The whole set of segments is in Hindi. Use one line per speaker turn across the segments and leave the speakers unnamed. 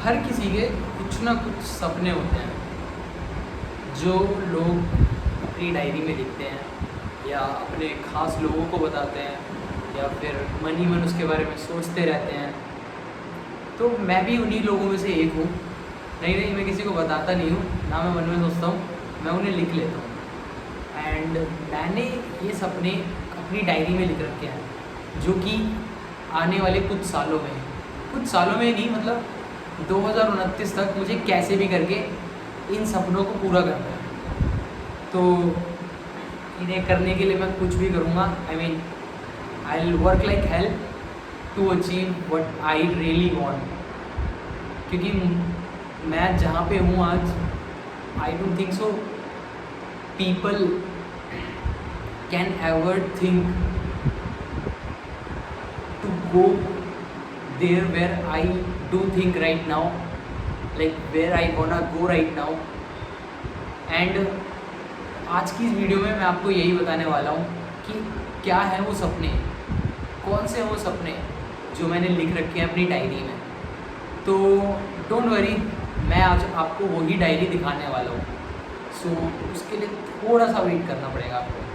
हर किसी के कुछ ना कुछ सपने होते हैं जो लोग अपनी डायरी में लिखते हैं या अपने ख़ास लोगों को बताते हैं या फिर मन ही मन उसके बारे में सोचते रहते हैं। तो मैं भी उन्हीं लोगों में से एक हूँ। नहीं, मैं किसी को बताता नहीं हूँ, ना मैं मन में सोचता हूँ, मैं उन्हें लिख लेता हूँ। एंड मैंने ये सपने अपनी डायरी में लिख रखे हैं जो कि आने वाले कुछ सालों में नहीं, मतलब 2029 तक मुझे कैसे भी करके इन सपनों को पूरा करना है। तो इन्हें करने के लिए मैं कुछ भी करूँगा। I will work like hell to achieve what I really want. क्योंकि मैं जहाँ पे हूँ आज, I don't think so people can ever think to go there where I do think right now, like where I wanna go right now. And आज की इस वीडियो में मैं आपको यही बताने वाला हूँ कि क्या है वो सपने, कौन से वो सपने जो मैंने लिख रखे हैं अपनी डायरी में। तो डोंट वरी, मैं आज आपको वही डायरी दिखाने वाला हूँ। सो उसके लिए थोड़ा सा वेट करना पड़ेगा आपको।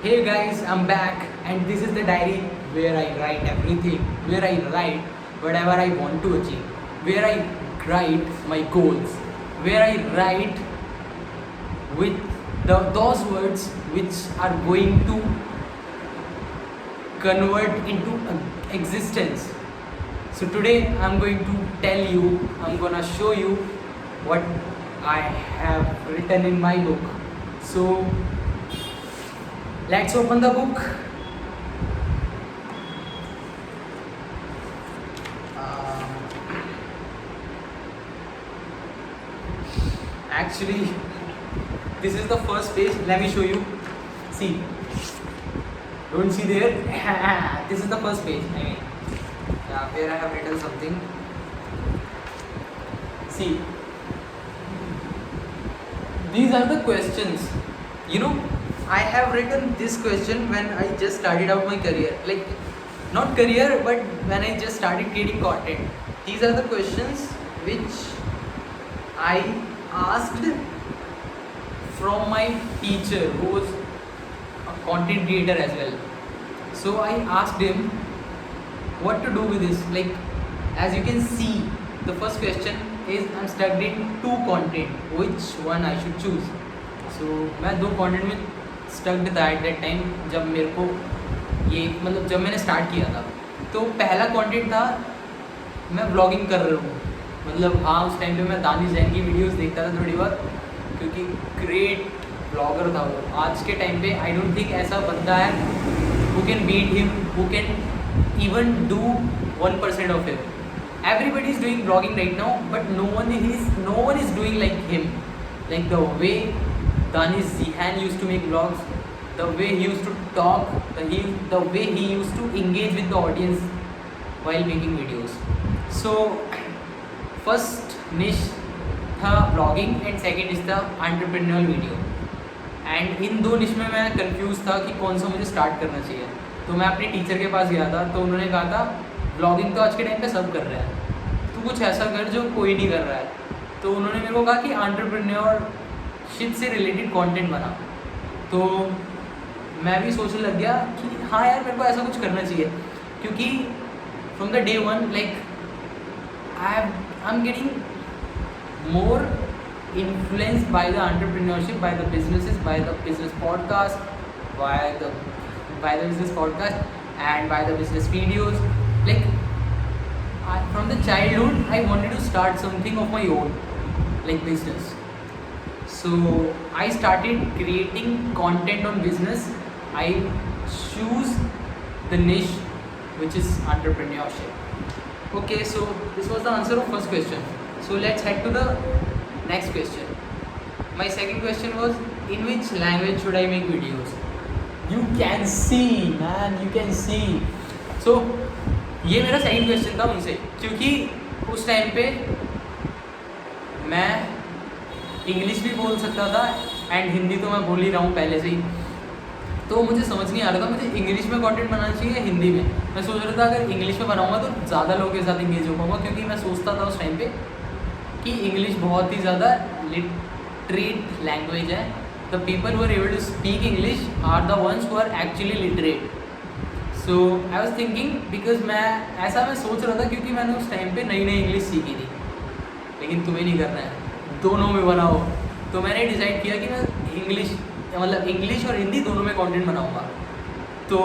Hey guys, I'm back and this is the diary where I write everything, where I write whatever I want to achieve, where I write my goals, where I write with those words which are going to convert into existence. So today I'm going to tell you, I'm gonna show you what I have written in my book. So let's open the book. Actually, this is the first page. Let me show you. See, don't see there. This is the first page. Where I have written something. See, these are the questions. You know, I have written this question when I just started out my career. Like, not career, but when I just started creating content. These are the questions which I asked from my teacher, who was a content creator as well. So I asked him what to do with this. Like, as you can see, the first question is I'm stuck in 2 content. Which one I should choose? So मैं 2 content में स्टक्ड था एट दैट टाइम, जब मेरे को ये मतलब जब मैंने स्टार्ट किया था। तो पहला कंटेंट था मैं ब्लॉगिंग कर रहा हूँ। मतलब हाँ, उस टाइम पे मैं दानिश जैन की वीडियोस देखता था थोड़ी बहुत, क्योंकि ग्रेट ब्लॉगर था वो। आज के टाइम पे आई डोंट थिंक ऐसा बंदा है who can beat him, who can even do 1% of him. Everybody is doing blogging right now, but no one is doing like him, like the way Danish Zihan used to make vlogs, the way he used to talk, the way he used to engage with the audience while making videos. So first niche था vlogging and second niche था entrepreneurial video. And in 2 niche में मैं कंफ्यूज था कि कौन सा मुझे स्टार्ट करना चाहिए। तो मैं अपने टीचर के पास गया था, तो उन्होंने कहा था vlogging तो आज के टाइम पे सब कर रहे हैं, तो कुछ ऐसा कर जो कोई नहीं कर रहा है। तो उन्होंने मेरे को कहा कि एंटरप्रेन्योरशिप से रिलेटेड कंटेंट बना। तो मैं भी सोचने लग गया कि हाँ यार, मेरे को ऐसा कुछ करना चाहिए, क्योंकि from the day one like I am getting more influenced by the entrepreneurship, by the businesses, by the business podcast, by the business podcast and by the business videos. Like from the childhood I wanted to start something of my own, like business. So I started creating content on business. I choose the niche which is entrepreneurship. Okay, so this was the answer of first question. So let's head to the next question. My second question was, in which language should I make videos? You can see, man, you can see. So ये मेरा सेकंड क्वेश्चन था उनसे, क्योंकि उस टाइम पे मैं इंग्लिश भी बोल सकता था एंड हिंदी तो मैं बोल ही रहा हूँ पहले से ही। तो मुझे समझ नहीं आ रहा था मुझे इंग्लिश में कंटेंट बनाना चाहिए या हिंदी में। मैं सोच रहा था अगर इंग्लिश में बनाऊंगा तो ज़्यादा लोगों के साथ इंगेज हो पाऊंगा, क्योंकि मैं सोचता था उस टाइम पे कि इंग्लिश बहुत ही ज़्यादा लिटरेट लैंग्वेज है। The people who are able to speak English are the ones who are actually literate. So I was thinking, because मैं सोच रहा था क्योंकि मैंने उस टाइम पे नई नई इंग्लिश सीखी थी। लेकिन तुम्हें नहीं करना है, दोनों में बनाओ। तो मैंने डिसाइड किया कि मैं इंग्लिश और हिंदी दोनों में कंटेंट बनाऊंगा। तो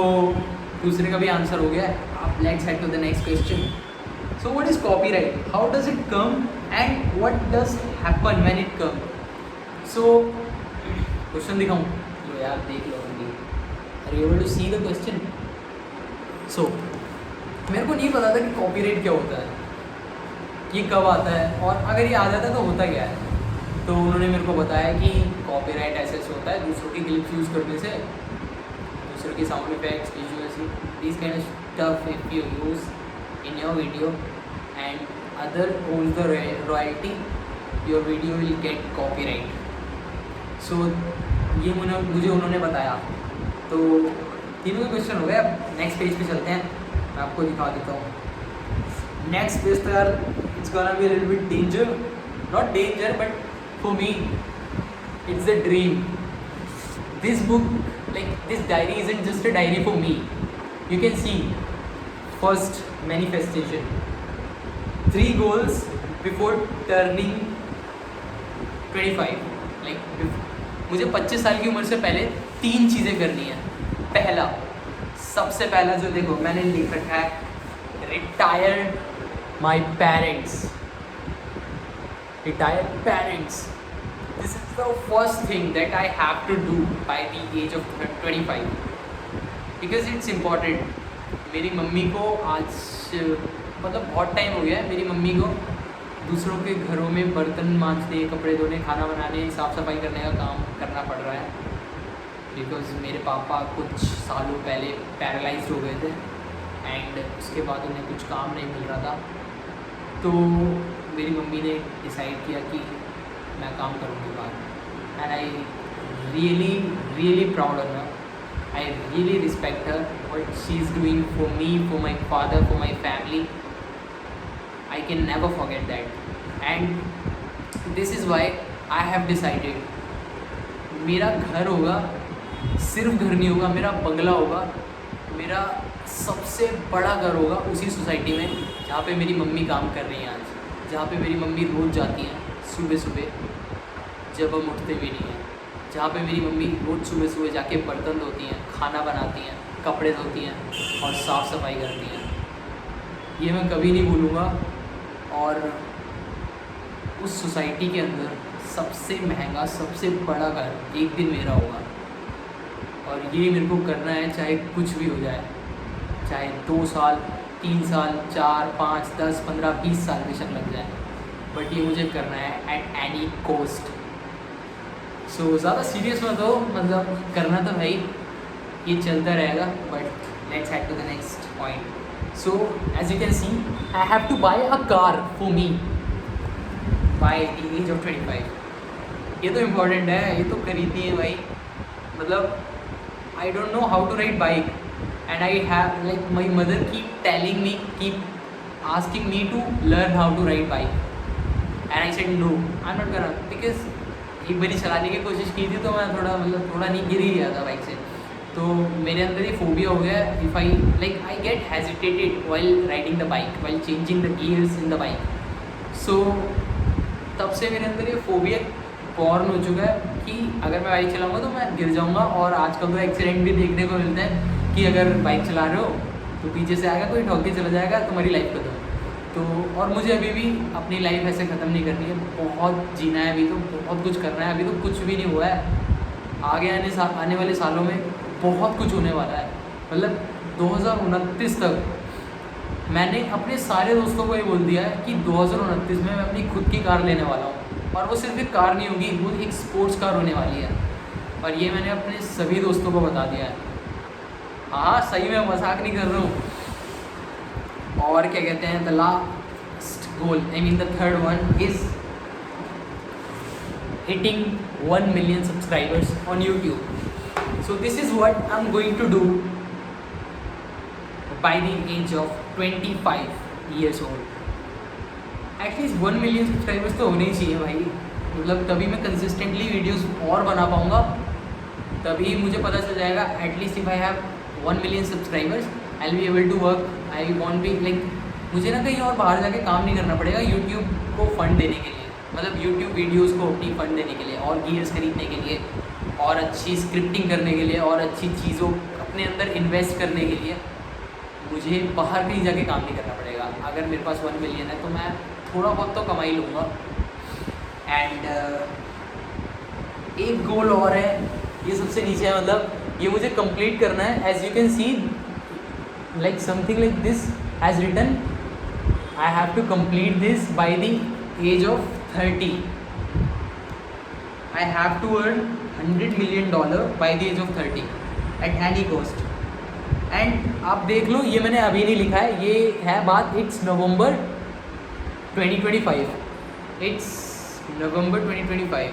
दूसरे का भी आंसर हो गया। अब let's head to the next question. So what is copyright, how does it come and what does happen when it come. So question दिखाऊं? लो यार देख लो, are you able to see the question? So मेरे को नहीं पता था कि कॉपीराइट क्या होता है, ये कब आता है, और अगर ये आ जाता है तो होता क्या है। तो उन्होंने मेरे को बताया कि कॉपीराइट ऐसे होता है दूसरों की क्लिप्स यूज़ करने से, दूसरों की sound effects, visuals, this kind of stuff if you use in your video and other owns the royalty, your video will get copyright. So ये मुझे उन्होंने बताया। तो तीनों के क्वेश्चन हो गए। अब नेक्स्ट पेज पे चलते हैं, मैं आपको दिखा देता हूँ। नेक्स्ट पेज तो यार it's gonna be a little bit danger, not danger but for me it's a dream. This book, like this diary, isn't just a diary for me. You can see first manifestation, 3 goals before turning 25. like मुझे 25 साल की उम्र से पहले 3 चीज़ें करनी है। पहला, सबसे पहला जो देखो मैंने लिख रखा है, retired my parents. Retired parents. This is the first thing that I have to do by the age of 25 because it's important. मेरी मम्मी को आज बहुत टाइम हो गया है मेरी मम्मी को दूसरों के घरों में बर्तन मांजने, कपड़े धोने, खाना बनाने, साफ़ सफाई करने का काम करना पड़ रहा है बिकॉज मेरे पापा कुछ सालों पहले पैरालाइज्ड हो गए थे एंड उसके बाद उन्हें कुछ काम नहीं मिल रहा था। तो मेरी मम्मी ने डिसाइड किया कि मैं काम करूँगी बाहर and I really proud of her. I really respect her what she is doing for me, for my father, for my family. I can never forget that and this is why I have decided मेरा घर होगा, सिर्फ घर नहीं होगा, मेरा बंगला होगा, मेरा सबसे बड़ा घर होगा उसी सोसाइटी में जहाँ पे मेरी मम्मी काम कर रही हैं आज, जहाँ पे मेरी मम्मी रोज़ जाती हैं सुबह सुबह जब हम उठते भी नहीं हैं, जहाँ पे मेरी मम्मी रोज़ सुबह सुबह जाके बर्तन धोती हैं, खाना बनाती हैं, कपड़े धोती हैं और साफ़ सफाई करती हैं। ये मैं कभी नहीं भूलूँगा। और उस सोसाइटी के अंदर सबसे महंगा, सबसे बड़ा घर एक दिन मेरा होगा और ये मेरे को करना है चाहे कुछ भी हो जाए, चाहे 2 साल, 3 साल, 4, 5, 10, 15, 20 साल बेशक लग जाए, बट ये मुझे करना है एट एनी कॉस्ट। सो ज़्यादा सीरियस मत हो, मतलब करना तो भाई ये चलता रहेगा। But let's head to the next point. So as you can see I have to buy a car for me by the age of 25। ये तो इम्पोर्टेंट है, ये तो खरीदनी है भाई। मतलब I don't know how to ride bike and I have like my mother keep asking me to learn how to ride bike and I said no, I'm not gonna, because एक बारी चलाने की कोशिश की थी तो मैं थोड़ा नहीं गिर ही गया था बाइक से। तो मेरे अंदर ये फोबिया हो गया, if I get hesitated while riding the bike, while changing the gears in the bike। so तब से मेरे अंदर ये फोबिया बॉर्न हो चुका है कि अगर मैं बाइक चलाऊंगा तो मैं गिर जाऊंगा। और आजकल तो एक्सीडेंट भी देखने को मिलते हैं कि अगर बाइक चला रहे हो तो पीछे से आएगा कोई, ठोक के चला जाएगा, तुम्हारी लाइफ खत्म। तो और मुझे अभी भी अपनी लाइफ ऐसे ख़त्म नहीं करनी है, बहुत जीना है अभी, तो बहुत कुछ करना है, अभी तो कुछ भी नहीं हुआ है। आगे आने वाले सालों में बहुत कुछ होने वाला है। मतलब 2029 तक मैंने अपने सारे दोस्तों को ये बोल दिया है कि 2029 में मैं अपनी खुद की कार लेने वाला हूँ, और वो सिर्फ एक कार नहीं होगी, वो एक स्पोर्ट्स कार होने वाली है। और ये मैंने अपने सभी दोस्तों को बता दिया है। हाँ सही में मजाक नहीं कर रहा हूँ। और क्या कहते हैं, the last goal, I mean the third one is hitting 1 million subscribers on YouTube. So this is what I'm going to do by the age of 25 years old. At least 1 million subscribers तो होने ही चाहिए भाई, मतलब तभी मैं कंसिस्टेंटली वीडियोस और बना पाऊँगा, तभी मुझे पता चल जाएगा at least if I have 1 million subscribers I will be able to work, I won't be like मुझे ना कहीं और बाहर जाके काम नहीं करना पड़ेगा यूट्यूब को फंड देने के लिए, मतलब यूट्यूब वीडियोज़ को अपनी फंड देने के लिए और गियर्स खरीदने के लिए और अच्छी स्क्रिप्टिंग करने के लिए और अच्छी चीज़ों अपने अंदर इन्वेस्ट करने के लिए मुझे बाहर कहीं जाके काम नहीं करना पड़ेगा। अगर मेरे पास 1 मिलियन है तो मैं थोड़ा बहुत तो कमा ही लूँगा। एंड एक गोल और है, ये सबसे नीचे है, मतलब ये मुझे कंप्लीट करना है। As you can see like something like this has written I have to complete this by the age of 30। I have to earn $100 million by the age of 30 at any cost. And आप देख लो, ये मैंने अभी नहीं लिखा है, ये है बात इट्स नवंबर 2025, इट्स नवंबर 2025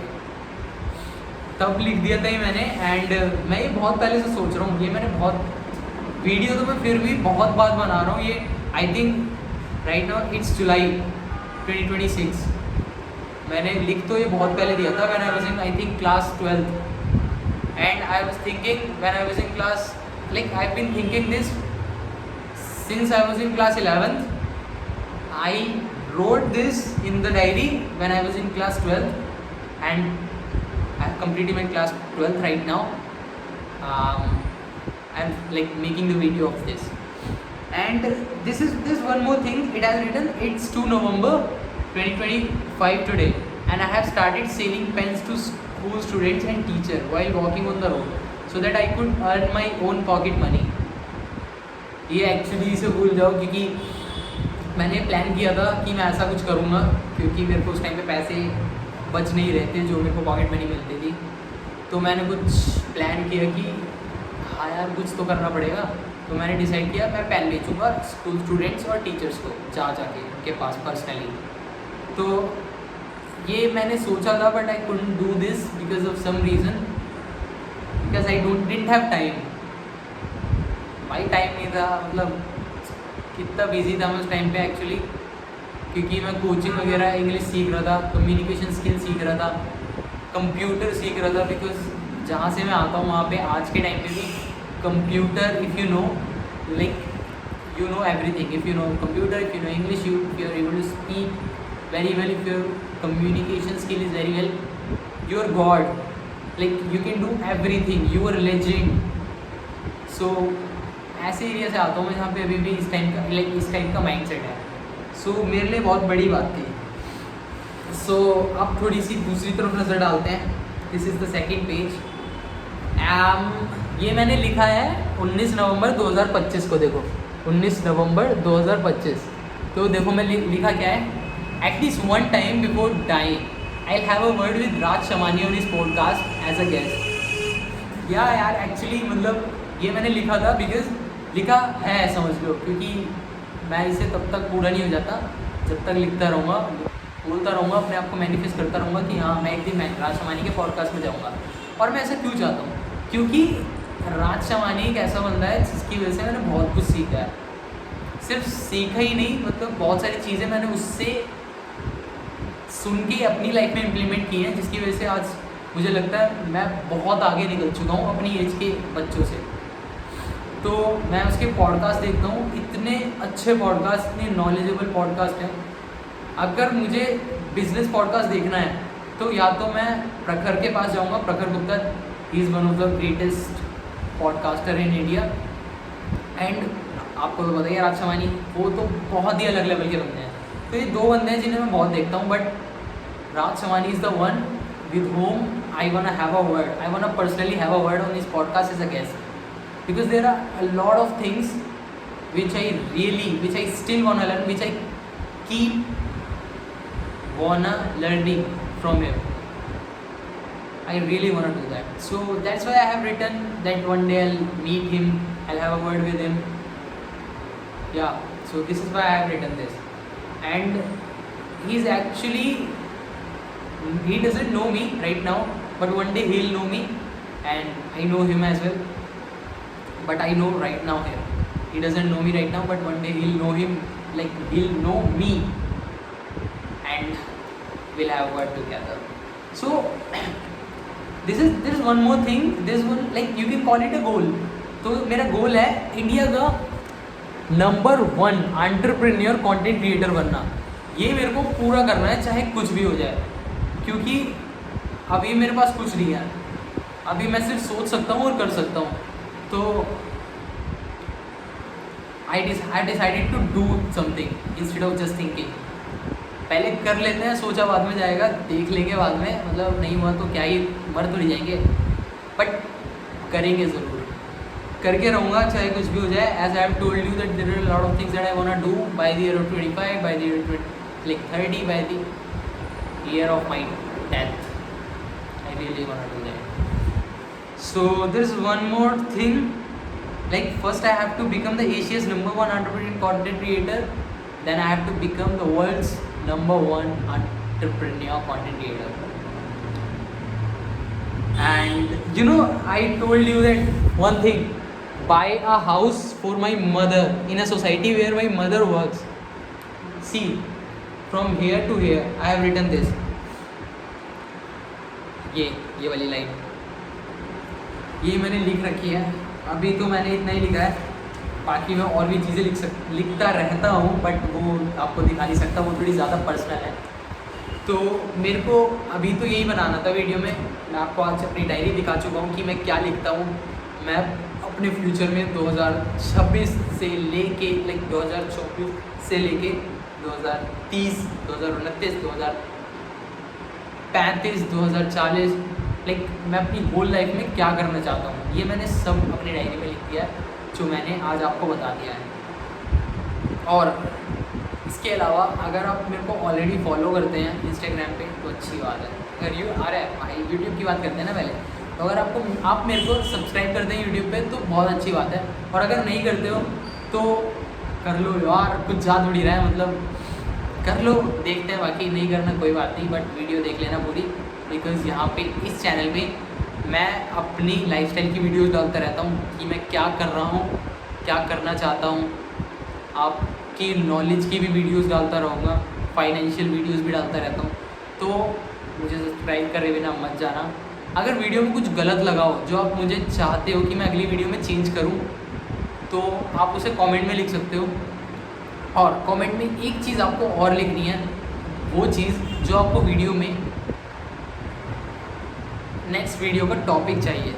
तब लिख दिया था ये मैंने। एंड मैं ये बहुत पहले से सोच रहा हूँ, ये मैंने बहुत वीडियो तो मैं फिर भी बहुत बात बना रहा हूँ। ये I think right now it's July 2026, मैंने लिख तो ये बहुत पहले दिया था when I was in I think class 12th। And I was thinking when I was in class like I've been thinking this since I was in class 11th। I wrote this in the diary when I was in class 12th and I've completed my class 12th right now। I'm like making the video of this, and this one more thing, it has written it's 2 November 2025 today and I have started selling pens to school students and teacher while walking on the road so that I could earn my own pocket money। ये एक्चुअली इसे भूल जाओ, क्योंकि मैंने प्लान किया था कि मैं ऐसा कुछ करूँगा, क्योंकि मेरे को उस टाइम पे पैसे बच नहीं रहे थे जो मेरे को पॉकेट मनी मिलती थी। तो मैंने कुछ प्लान किया कि हाँ यार कुछ तो करना पड़ेगा, तो मैंने डिसाइड किया मैं पेन बेचूँगा स्कूल स्टूडेंट्स और टीचर्स को जा जाके उनके पास पर्सनली। तो ये मैंने सोचा था, but I couldn't do this because of some reason, because I didn't have time. भाई टाइम नहीं था, मतलब कितना बिजी था मैं उस टाइम पे एक्चुअली, क्योंकि मैं कोचिंग वगैरह इंग्लिश सीख रहा था, कम्युनिकेशन स्किल सीख रहा था, कंप्यूटर सीख रहा था, बिकॉज जहाँ से मैं आता हूँ वहाँ पे आज के टाइम पे भी computer, if you know like you know everything, if you know computer, if you know English, if you are able to speak very well, if your communication skill is very well, you are God, like you can do everything, you are legend। so ऐसे एरिया से आता हूँ मैं जहाँ पे अभी भी इस टाइम का लाइक इस टाइप का माइंडसेट है। सो मेरे लिए बहुत बड़ी बात थी। सो अब थोड़ी सी दूसरी तरफ नज़र डालते हैं। This is the second page. ये मैंने लिखा है 19 नवंबर 2025 को, देखो 19 नवंबर 2025। तो देखो मैं लिखा क्या है, at least one time before dying I have a word with Raj Shamani on his podcast as a guest. यार एक्चुअली मतलब ये मैंने लिखा था बिकॉज लिखा है समझ लो, क्योंकि मैं इसे तब तक पूरा नहीं हो जाता जब तक लिखता रहूँगा, बोलता रहूँगा, अपने आप को मैनिफेस्ट करता रहूँगा कि हाँ मैं एक दिन राज शमानी के पॉडकास्ट में जाऊँगा। और मैं ऐसा क्यों चाहता हूँ, क्योंकि राज शमानी एक ऐसा बंदा है जिसकी वजह से मैंने बहुत कुछ सीखा है। सिर्फ सीखा ही नहीं, मतलब बहुत सारी चीज़ें मैंने उससे सुन के अपनी लाइफ में इम्प्लीमेंट की हैं, जिसकी वजह से आज मुझे लगता है मैं बहुत आगे निकल चुका हूँ अपनी एज के बच्चों से। तो मैं उसके पॉडकास्ट देखता हूँ, इतने अच्छे पॉडकास्ट, इतने नॉलेजेबल पॉडकास्ट हैं। अगर मुझे बिजनेस पॉडकास्ट देखना है तो या तो मैं प्रखर के पास जाऊँगा, प्रखर Gupta, he is one of the greatest podcaster in India. And आपको तो बताइए राज शमानी, वो तो बहुत ही अलग लेवल के बंदे हैं। तो ये दो बंदे हैं जिन्हें मैं बहुत देखता हूँ, but Raj Shamani is the one with whom I wanna have a word. I wanna personally have a word on this podcast as a guest, because there are a lot of things which I still wanna learn, which I keep wanna learning from him. I really wanna do that. So that's why I have written that one day I'll meet him, I'll have a word with him. Yeah, so this is why I have written this. And he's actually, he doesn't know me right now, but one day he'll know me, and I know him as well, but I know right now him. He doesn't know me right now, but one day he'll know him, like he'll know me, and we'll have work together. So there is one more thing. This one, like you can call it a goal. तो मेरा गोल है इंडिया का नंबर 1 एंटरप्रेन्योर कंटेंट क्रिएटर बनना. ये मेरे को पूरा करना है चाहे कुछ भी हो जाए, क्योंकि अभी मेरे पास कुछ नहीं है. अभी मैं सिर्फ सोच सकता हूँ और कर सकता हूँ. तो I decided to do something instead of just thinking. पहले कर लेते हैं, सोचा बाद में जाएगा, देख लेंगे बाद में, मतलब नहीं हुआ तो क्या ही, मर तो नहीं जाएंगे, बट करेंगे ज़रूर. करके रहूँगा चाहे कुछ भी हो जाए. As I have told you that there are lot of things that I want to do by the year of 25, by the year 30, by the year of my death. I really want to do that. So there is one more thing. Like first I have to become the Asia's number 1 entrepreneur content creator, then I have to become the world's number 1 entrepreneur content creator. And you know, I told you that one thing, buy a house for my mother in a society where my mother works. See, from here to here I have written this. ये वाली लाइन ये मैंने लिख रखी है. अभी तो मैंने इतना ही लिखा है, बाकी मैं और भी चीज़ें लिखता रहता हूँ, बट वो आपको दिखा नहीं सकता, वो थोड़ी ज़्यादा पर्सनल है. तो मेरे को अभी तो यही बनाना था वीडियो में. मैं आपको आज अपनी डायरी दिखा चुका हूँ कि मैं क्या लिखता हूँ. मैं अपने फ्यूचर में 2026 से लेके, लाइक 2024 से लेके 2030, 2029, 2035, 2040, लाइक मैं अपनी होल लाइफ में क्या करना चाहता हूँ, ये मैंने सब अपनी डायरी में लिख दिया है, जो मैंने आज आपको बता दिया है. और इसके अलावा अगर आप मेरे को ऑलरेडी फॉलो करते हैं इंस्टाग्राम पे तो अच्छी बात है. अगर भाई यूट्यूब की बात करते हैं ना पहले, तो अगर आप मेरे को सब्सक्राइब करते हैं यूट्यूब पे तो बहुत अच्छी बात है. और अगर नहीं करते हो तो कर लो यार, कुछ जा थोड़ी रहा है, मतलब कर लो, देखते हैं. बाकी नहीं करना कोई बात नहीं, बट वीडियो देख लेना पूरी, बिकॉज़ यहाँ पे इस चैनल पे मैं अपनी लाइफस्टाइल की वीडियोस डालता रहता हूँ कि मैं क्या कर रहा हूँ, क्या करना चाहता हूँ. आपकी नॉलेज की भी वीडियोस डालता रहूँगा, फाइनेंशियल वीडियोस भी डालता रहता हूँ. तो मुझे सब्सक्राइब करे बिना मत जाना. अगर वीडियो में कुछ गलत लगा हो जो आप मुझे चाहते हो कि मैं अगली वीडियो में चेंज करूँ, तो आप उसे कॉमेंट में लिख सकते हो. और कॉमेंट में एक चीज़ आपको और लिखनी है, वो चीज़ जो आपको वीडियो में नेक्स्ट वीडियो का टॉपिक चाहिए.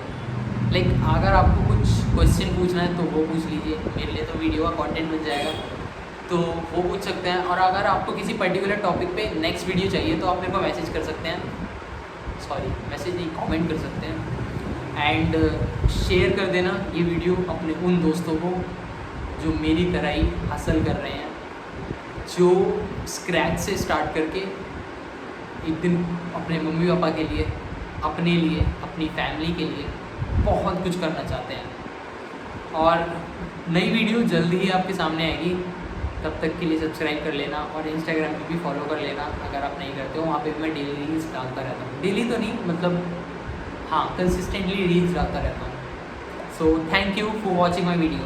लाइक अगर आपको कुछ क्वेश्चन पूछना है तो वो पूछ लीजिए, मेरे लिए तो वीडियो का कंटेंट बन जाएगा, तो वो पूछ सकते हैं. और अगर आपको किसी पर्टिकुलर टॉपिक पे नेक्स्ट वीडियो चाहिए तो आप मेरे को मैसेज कर सकते हैं, मैसेज नहीं, कमेंट कर सकते हैं. एंड शेयर कर देना ये वीडियो अपने उन दोस्तों को जो मेरी तरह ही हासिल कर रहे हैं, जो स्क्रैच से स्टार्ट करके एक दिन अपने मम्मी पापा के लिए, अपने लिए, अपनी फैमिली के लिए बहुत कुछ करना चाहते हैं. और नई वीडियो जल्दी ही आपके सामने आएगी. तब तक के लिए सब्सक्राइब कर लेना और इंस्टाग्राम पे भी फॉलो कर लेना अगर आप नहीं करते हो. वहाँ पे भी मैं डेली रील्स डालता रहता हूँ, डेली तो नहीं, मतलब हाँ कंसिस्टेंटली रील्स डालता रहता हूँ. So thank you for watching my video.